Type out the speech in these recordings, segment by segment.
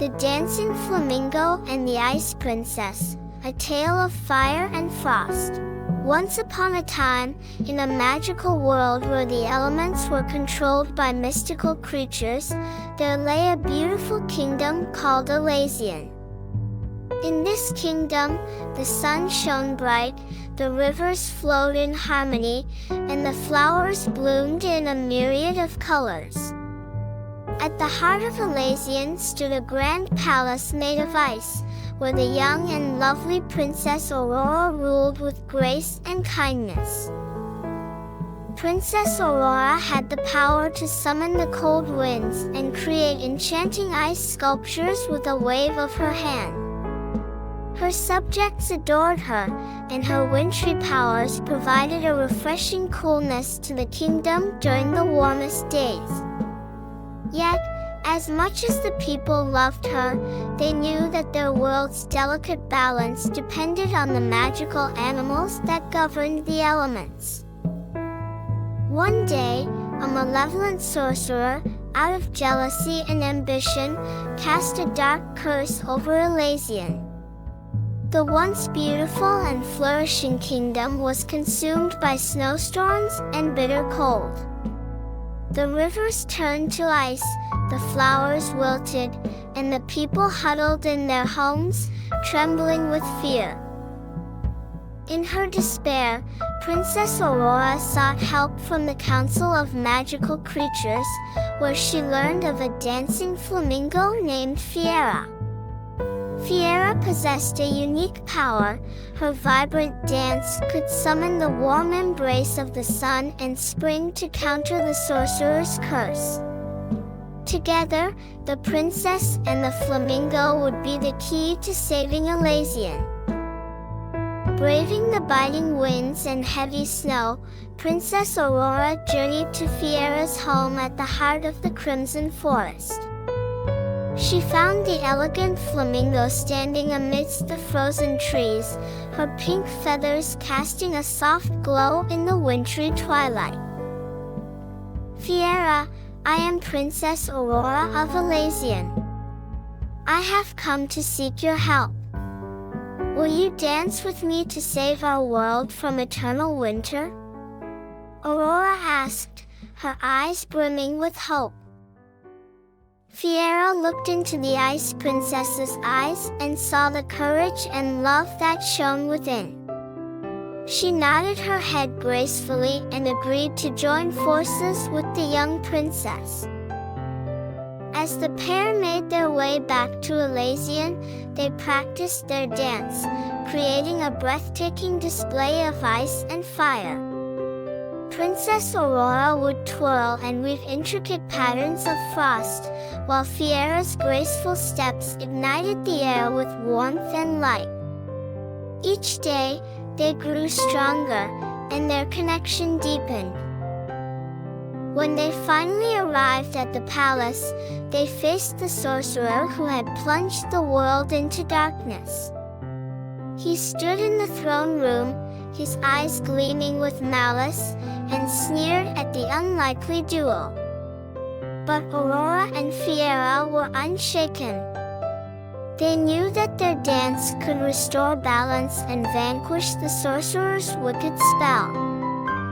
The Dancing Flamingo and the Ice Princess, a tale of fire and frost. Once upon a time, in a magical world where the elements were controlled by mystical creatures, there lay a beautiful kingdom called Elysian. In this kingdom, the sun shone bright, the rivers flowed in harmony, and the flowers bloomed in a myriad of colors. At the heart of Elysian stood a grand palace made of ice, where the young and lovely Princess Aurora ruled with grace and kindness. Princess Aurora had the power to summon the cold winds and create enchanting ice sculptures with a wave of her hand. Her subjects adored her, and her wintry powers provided a refreshing coolness to the kingdom during the warmest days. Yet, as much as the people loved her, they knew that their world's delicate balance depended on the magical animals that governed the elements. One day, a malevolent sorcerer, out of jealousy and ambition, cast a dark curse over Elysian. The once beautiful and flourishing kingdom was consumed by snowstorms and bitter cold. The rivers turned to ice, the flowers wilted, and the people huddled in their homes, trembling with fear. In her despair, Princess Aurora sought help from the Council of Magical Creatures, where she learned of a dancing flamingo named Fierra. Fierra possessed a unique power. Her vibrant dance could summon the warm embrace of the sun and spring to counter the sorcerer's curse. Together, the princess and the flamingo would be the key to saving Elysian. Braving the biting winds and heavy snow, Princess Aurora journeyed to Fierra's home at the heart of the Crimson Forest. She found the elegant flamingo standing amidst the frozen trees, her pink feathers casting a soft glow in the wintry twilight. "Fierra, I am Princess Aurora of Elysian. I have come to seek your help. Will you dance with me to save our world from eternal winter?" Aurora asked, her eyes brimming with hope. Fierra looked into the Ice Princess's eyes and saw the courage and love that shone within. She nodded her head gracefully and agreed to join forces with the young princess. As the pair made their way back to Elysian, they practiced their dance, creating a breathtaking display of ice and fire. Princess Aurora would twirl and weave intricate patterns of frost, while Fierra's graceful steps ignited the air with warmth and light. Each day, they grew stronger, and their connection deepened. When they finally arrived at the palace, they faced the sorcerer who had plunged the world into darkness. He stood in the throne room, his eyes gleaming with malice, and sneered at the unlikely duo. But Aurora and Fierra were unshaken. They knew that their dance could restore balance and vanquish the sorcerer's wicked spell.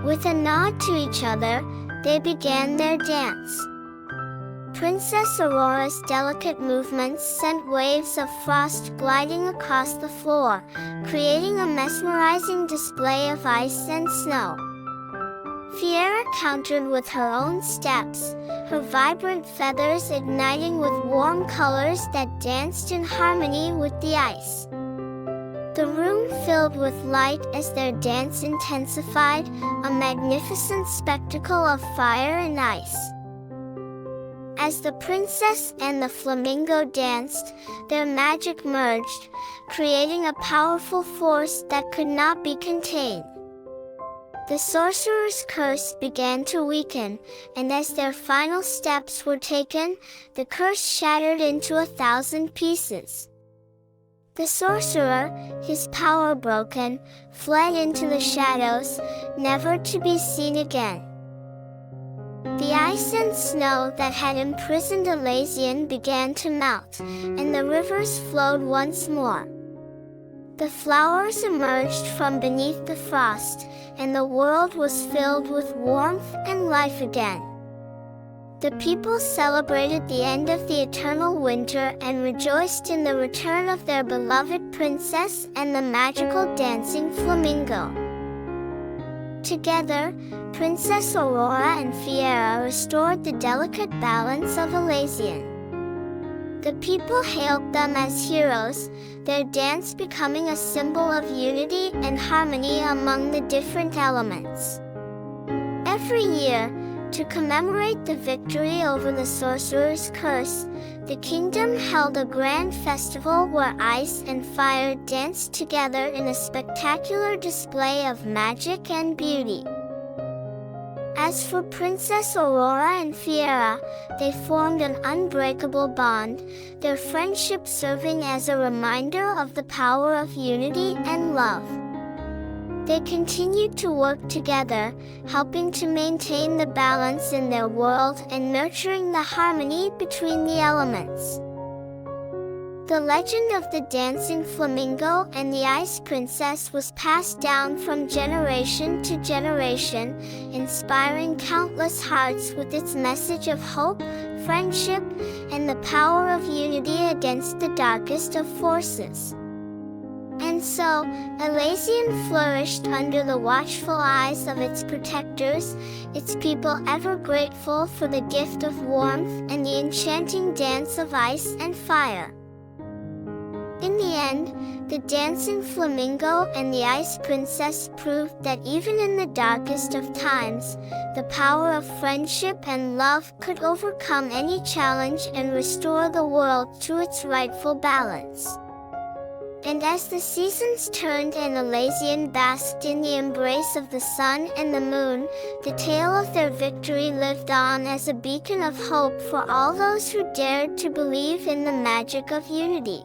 With a nod to each other, they began their dance. Princess Aurora's delicate movements sent waves of frost gliding across the floor, creating a mesmerizing display of ice and snow. Fierra countered with her own steps, her vibrant feathers igniting with warm colors that danced in harmony with the ice. The room filled with light as their dance intensified, a magnificent spectacle of fire and ice. As the princess and the flamingo danced, their magic merged, creating a powerful force that could not be contained. The sorcerer's curse began to weaken, and as their final steps were taken, the curse shattered into 1,000 pieces. The sorcerer, his power broken, fled into the shadows, never to be seen again. The ice and snow that had imprisoned Elysian began to melt, and the rivers flowed once more. The flowers emerged from beneath the frost, and the world was filled with warmth and life again. The people celebrated the end of the eternal winter and rejoiced in the return of their beloved princess and the magical dancing flamingo. Together, Princess Aurora and Fierra restored the delicate balance of Elysian. The people hailed them as heroes, their dance becoming a symbol of unity and harmony among the different elements. Every year, to commemorate the victory over the sorcerer's curse, the kingdom held a grand festival where ice and fire danced together in a spectacular display of magic and beauty. As for Princess Aurora and Fierra, they formed an unbreakable bond, their friendship serving as a reminder of the power of unity and love. They continued to work together, helping to maintain the balance in their world and nurturing the harmony between the elements. The legend of the Dancing Flamingo and the Ice Princess was passed down from generation to generation, inspiring countless hearts with its message of hope, friendship, and the power of unity against the darkest of forces. And so, Elysian flourished under the watchful eyes of its protectors, its people ever grateful for the gift of warmth and the enchanting dance of ice and fire. In the end, the Dancing Flamingo and the Ice Princess proved that even in the darkest of times, the power of friendship and love could overcome any challenge and restore the world to its rightful balance. And as the seasons turned and Elysian basked in the embrace of the sun and the moon, the tale of their victory lived on as a beacon of hope for all those who dared to believe in the magic of unity.